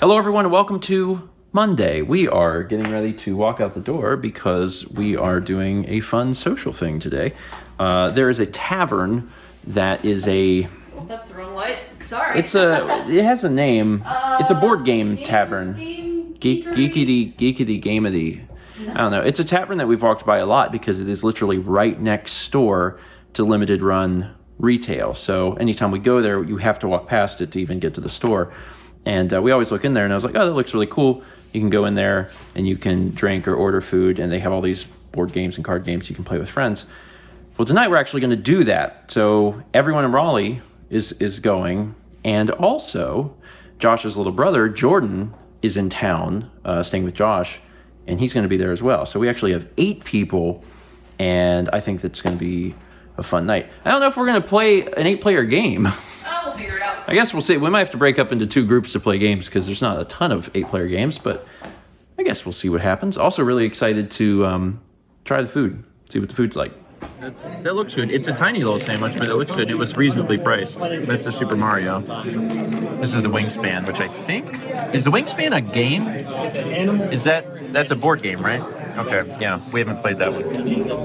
Hello, everyone, and welcome to Monday. We are getting ready to walk out the door because we are doing a fun social thing today. There is a tavern that is a... That's the wrong light. Sorry. It has a name. It's a board game tavern. Geekity Gamity. I don't know. It's a tavern that we've walked by a lot because it is literally right next door to limited run retail. So anytime we go there, you have to walk past it to even get to the store. And we always look in there, and I was like, oh, that looks really cool. You can go in there, and you can drink or order food, and they have all these board games and card games you can play with friends. Well, tonight we're actually going to do that. So everyone in Raleigh is going, and also Josh's little brother, Jordan, is in town, staying with Josh, and he's going to be there as well. So we actually have 8 people, and I think that's going to be a fun night. I don't know if we're going to play an 8-player game. We'll figure it out. I guess we'll see. We might have to break up into 2 groups to play games because there's not a ton of 8-player games, but I guess we'll see what happens. Also really excited to try the food, see what the food's like. That looks good. It's a tiny little sandwich, but it looks good. It was reasonably priced. That's a Super Mario. This is the Wingspan, which I think... Is the Wingspan a game? That's a board game, right? Okay, yeah, we haven't played that one.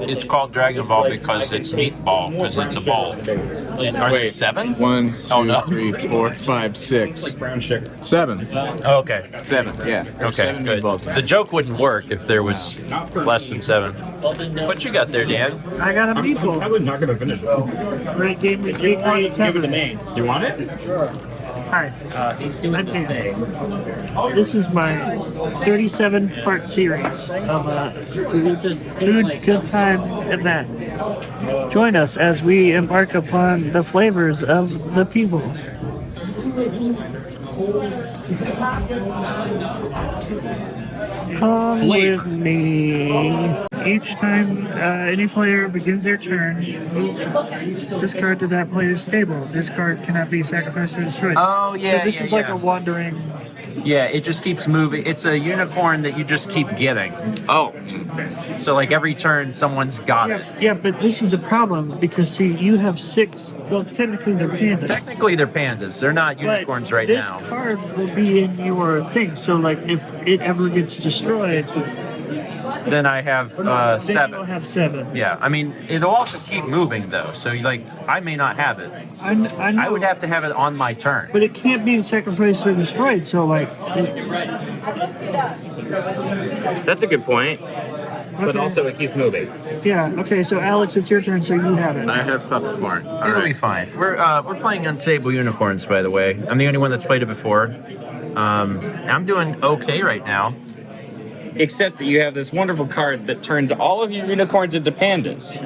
It's called Dragon Ball because it's meatball, because it's a ball. Are there 7? 1, 2, 3, 4, 5, 6, 7. Oh, okay. 7, yeah. Okay, 7 good. meatballs. The joke wouldn't work if there was less than 7. What you got there, Dan? I got a meatball. I was not going to finish it. Great game. Give it a name. You want it? Hi, I'm Dan. This is my 37-part series of a food good time event. Join us as we embark upon the flavors of the people. Come with me. Each time any player begins their turn, move this card to that player's stable. This card cannot be sacrificed or destroyed. Oh, yeah, So this is like a wandering... Yeah, it just keeps moving. It's a unicorn that you just keep getting. Oh. So, like, every turn, someone's got it. Yeah, but this is a problem because, see, you have 6... Well, technically they're pandas. Technically, they're pandas. They're not unicorns right this now. This card will be in your thing. So, like, if it ever gets destroyed... Then I have 7. Then you'll have 7. Yeah, I mean, it'll also keep moving, though. So, like, I may not have it. I know, I would have to have it on my turn. But it can't be sacrificed or destroyed, so, like... That's a good point. But Okay. also it keeps moving. Yeah, okay, so Alex, it's your turn, so you have it. I have popcorn. It'll be fine. We're playing Untable Unicorns, by the way. I'm the only one that's played it before. I'm doing okay right now. Except that you have this wonderful card that turns all of your unicorns into pandas.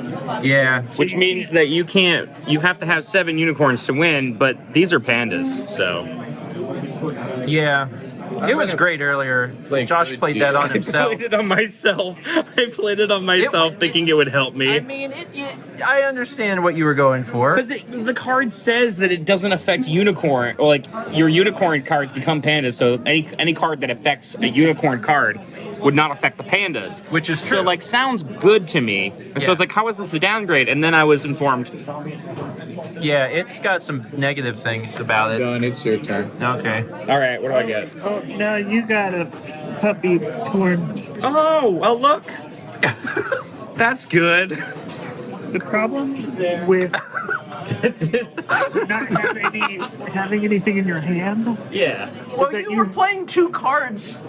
Yeah. Which means that you have to have 7 unicorns to win, but these are pandas, so. Yeah. It was great earlier. Josh played that on himself. I played it on myself. Thinking it would help me. I mean, I understand what you were going for. Because the card says that it doesn't affect unicorn, or like your unicorn cards become pandas. So any card that affects a unicorn card would not affect the pandas, Which is true. So like sounds good to me. And so I was like, how is this a downgrade? And then I was informed. Yeah, it's got some negative things about it. Done, it's your turn. Okay. All right, what do I get? Oh, now you got a puppy corn. Oh, well look, that's good. The problem with not having anything in your hand. Yeah. Well, that you were playing 2 cards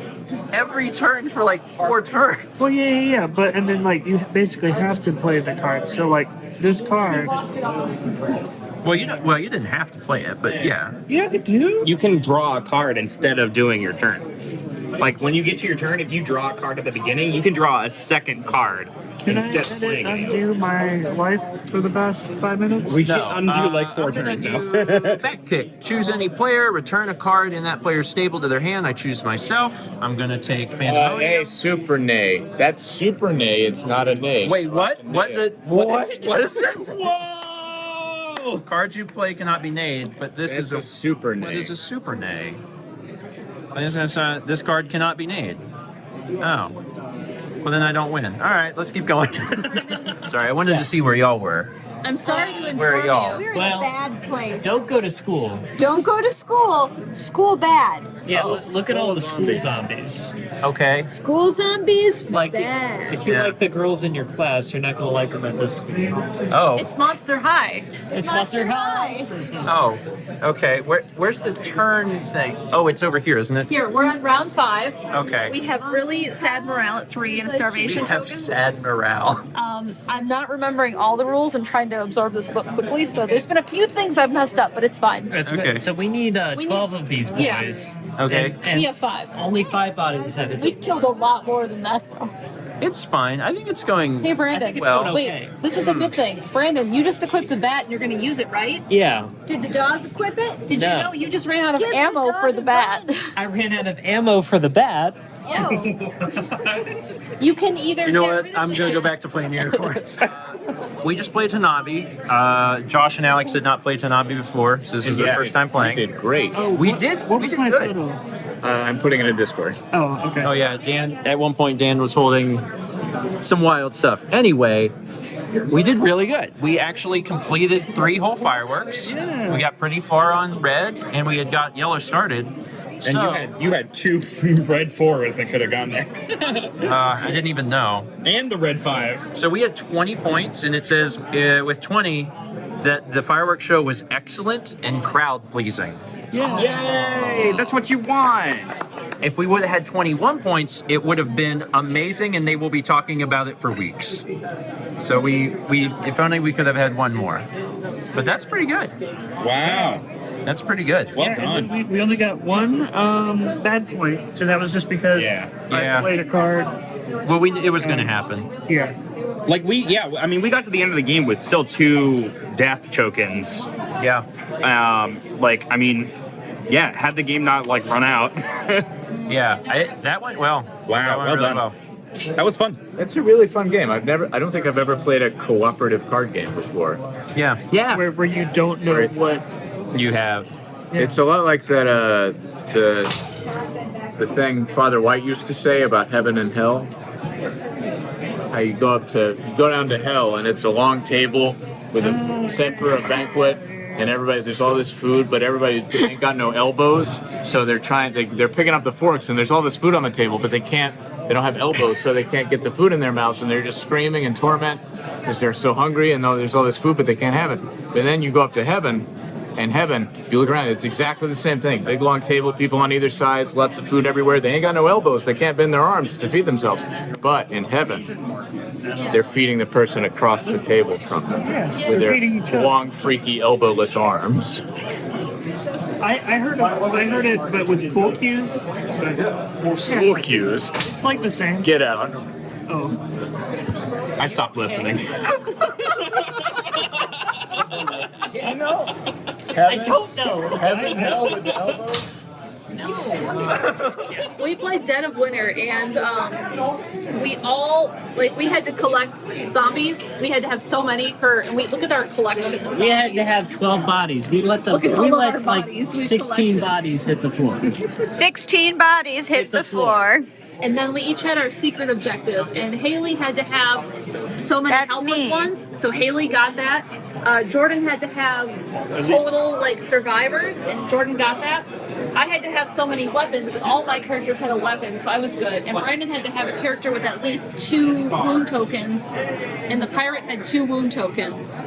every turn for like 4 turns. Well, yeah, but and then like you basically have to play the card. So like this card. Well, you didn't have to play it, but yeah. Yeah, I do. You can draw a card instead of doing your turn. Like when you get to your turn, if you draw a card at the beginning, you can draw a second card Can I instead of playing it. undo my life for the past 5 minutes? We can't undo like 4 turns now. Back kick. Choose any player, return a card in that player's stable to their hand. I choose myself. I'm going to take Pandemonium. Super nay. That's super nay. It's not a nay. Wait, what? What is this? Whoa! Cards you play cannot be nayed, but this It's is a super What nay. is a super nay? This card cannot be nayed. Oh. Well, then I don't win. All right, let's keep going. Sorry, I wanted to see where y'all were. I'm sorry to inform Where are y'all? you. We're Well, in a bad place. Don't go to school. Don't go to school. School bad. Yeah, look at all the school zombies. Okay. School zombies Like, bad. if you Yeah. like the girls in your class, you're not gonna like them at this school. Oh. It's Monster High. It's Monster High. Oh. Okay. Where's the turn thing? Oh, it's over here, isn't it? Here, we're on round 5. Okay. We have really sad morale at 3 and a starvation We have token. sad morale. I'm not remembering all the rules. I'm trying to absorb this book quickly, so there's been a few things I've messed up, but it's fine. That's Okay. good. So we need 12 of these Yeah. boys. Okay. And We have 5. only 5 bodies have it. We've killed a lot more than that, though. It's fine. I think it's going. Hey, Brandon. I think it's Well- going okay. Wait, this is a good thing. Brandon, you just equipped a bat and you're going to use it, right? Yeah, Did the dog equip it? Did No. you know you just ran out of Give the ammo dog for a the bat? gun. I ran out of ammo for the bat. Oh. You can either. You know get what? rid of I'm the gonna go bat- back to playing unicorns. We just played Hanabi. Josh and Alex had not played Hanabi before, so this is their first time You playing. did great. We did. What We was did my good. photo? I'm putting it in Discord. Oh, okay. Oh yeah, Dan. At one point, Dan was holding some wild stuff. Anyway, we did really good. We actually completed 3 whole fireworks. Yeah. We got pretty far on red, and we had got yellow started. And So you had 2 red 4s that could have gone there. I didn't even know. And the red 5. So we had 20 points, and it says with 20 that the fireworks show was excellent and crowd pleasing. Yay! That's what you want. If we would have had 21 points, it would have been amazing, and they will be talking about it for weeks. So we if only we could have had one more. But that's pretty good. Wow. That's pretty good. Well Yeah, and done. we only got one bad point, so that was just because Yeah. Yeah. I played a card. Well, it was going to happen. Yeah. Like we got to the end of the game with still 2 death tokens. Yeah. Had the game not like run out. Yeah. That went well. Wow, That went well really done. well. That was fun. It's a really fun game. I don't think I've ever played a cooperative card game before. Yeah. Yeah. Where you don't know Right. what. You have. It's a lot like that. The thing Father White used to say about heaven and hell. How you go down to hell, and it's a long table with a set for a banquet, and there's all this food, but everybody ain't got no elbows, so they're picking up the forks, and there's all this food on the table, but they don't have elbows, so they can't get the food in their mouths, and they're just screaming in torment because they're so hungry, and there's all this food, but they can't have it. But then you go up to heaven. In heaven, you look around, it's exactly the same thing. Big long table, people on either side, lots of food everywhere. They ain't got no elbows. They can't bend their arms to feed themselves. But in heaven, they're feeding the person across the table from them with they're feeding each their other. long, freaky, elbowless arms. I heard it, but with full cues. School cues. It's like the same. Get out. Oh. I stopped listening. I don't know. Heaven, hell with the elbows? We played Dead of Winter, and we had to collect zombies. We had to have so many and we look at our collection of zombies. We had to have 12 bodies. We let Look at all of our like bodies we 16 collected. bodies hit the floor. 16 bodies hit the floor. And then we each had our secret objective, and Haley had to have so many That's helpless me. ones, so Haley got that. Jordan had to have total survivors, and Jordan got that. I had to have so many weapons, and all my characters had a weapon, so I was good. And Brandon had to have a character with at least 2 wound tokens, and the pirate had 2 wound tokens.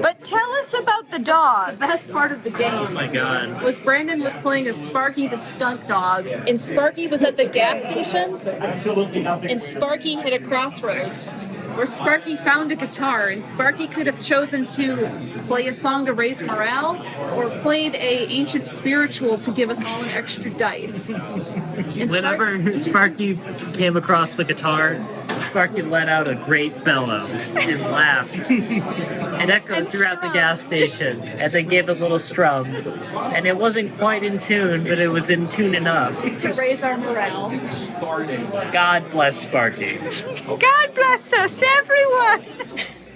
But tell us about the dog. The best part of the game Oh my god. was Brandon was playing as Sparky the stunt dog, and Sparky was at the gas station, Absolutely nothing. and Sparky hit a crossroads where Sparky found a guitar, and Sparky could have chosen to play a song to raise morale or played a ancient spiritual to give us all an extra dice. And Whenever Sparky came across the guitar, Sparky let out a great bellow and laughed. It echoed And throughout the strummed. gas station, and then gave a little strum. And it wasn't quite in tune, but it was in tune enough. to raise our morale. God bless Sparky. God bless us, everyone.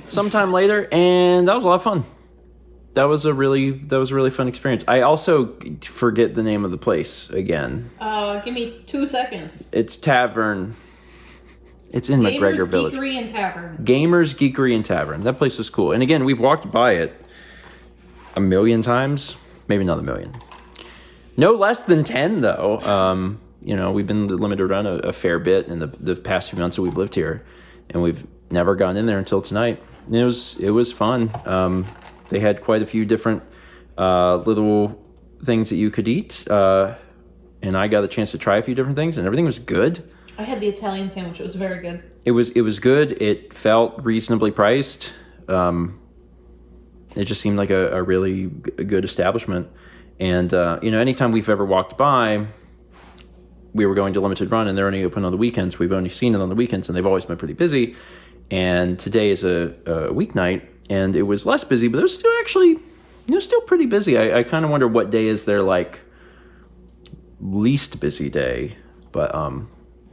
Sometime later, and that was a lot of fun. That was a really fun experience. I also forget the name of the place again. Give me 2 seconds. It's Tavern. It's in McGregor Village. Geekery and Tavern. Gamers, Geekery, and Tavern. That place was cool. And again, we've walked by it a million times. Maybe not a million. No less than 10, though. You know, we've been limited around a fair bit in the past few months that we've lived here. And we've never gone in there until tonight. And it was fun. They had quite a few different little things that you could eat. And I got a chance to try a few different things, and everything was good. I had the Italian sandwich. It was very good. It was good. It felt reasonably priced. It just seemed like a really good establishment. And, you know, anytime we've ever walked by, we were going to Limited Run, and they're only open on the weekends. We've only seen it on the weekends, and they've always been pretty busy. And today is a weeknight, and it was less busy, but it was still actually, it was still pretty busy. I kind of wonder what day is their, like, least busy day. But,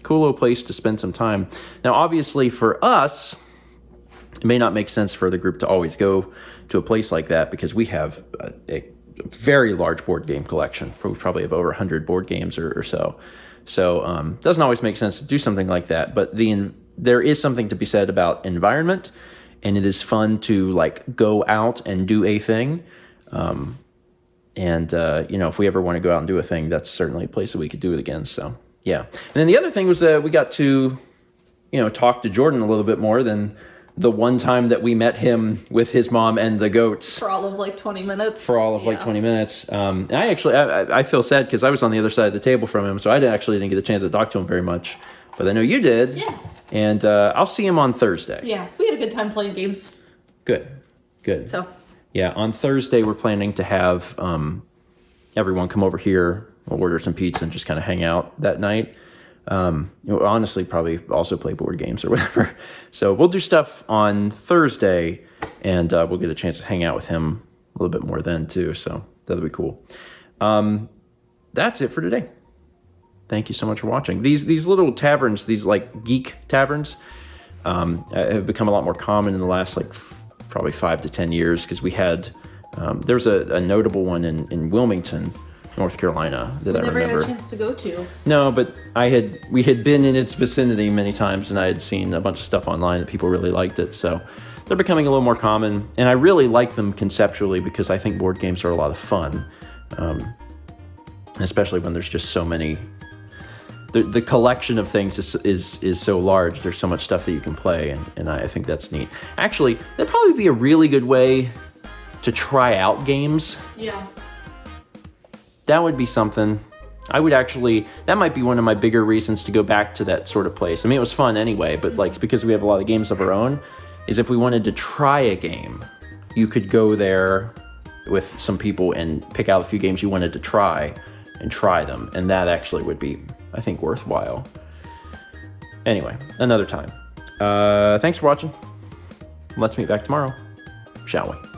cool little place to spend some time. Now, obviously, for us, it may not make sense for the group to always go to a place like that because we have a very large board game collection. We probably have over 100 board games or so. So it doesn't always make sense to do something like that. But there is something to be said about environment, and it is fun to like go out and do a thing. And you know, if we ever want to go out and do a thing, that's certainly a place that we could do it again. So yeah. And then the other thing was that we got to, you know, talk to Jordan a little bit more than the one time that we met him with his mom and the goats. For all of like 20 minutes. Like 20 minutes. And I actually, I feel sad because I was on the other side of the table from him, so I didn't get a chance to talk to him very much. But I know you did. Yeah. And I'll see him on Thursday. Yeah, we had a good time playing games. Good. So. Yeah, on Thursday we're planning to have everyone come over here. We'll order some pizza and just kind of hang out that night. We'll honestly probably also play board games or whatever. So we'll do stuff on Thursday, and we'll get a chance to hang out with him a little bit more then too. So that'll be cool. That's it for today. Thank you so much for watching. These little taverns, these like geek taverns, have become a lot more common in the last like probably 5 to 10 years because we had there's a notable one in Wilmington, North Carolina that I remember. Never had a chance to go to. No, but we had been in its vicinity many times, and I had seen a bunch of stuff online that people really liked it. So they're becoming a little more common, and I really like them conceptually because I think board games are a lot of fun, especially when there's just so many. The collection of things is so large. There's so much stuff that you can play, and I think that's neat. Actually, that'd probably be a really good way to try out games. Yeah. That would be something. That might be one of my bigger reasons to go back to that sort of place. I mean, it was fun anyway, but like because we have a lot of games of our own, is if we wanted to try a game, you could go there with some people and pick out a few games you wanted to try and try them. And that actually would be, I think, worthwhile. Anyway, another time. Thanks for watching. Let's meet back tomorrow, shall we?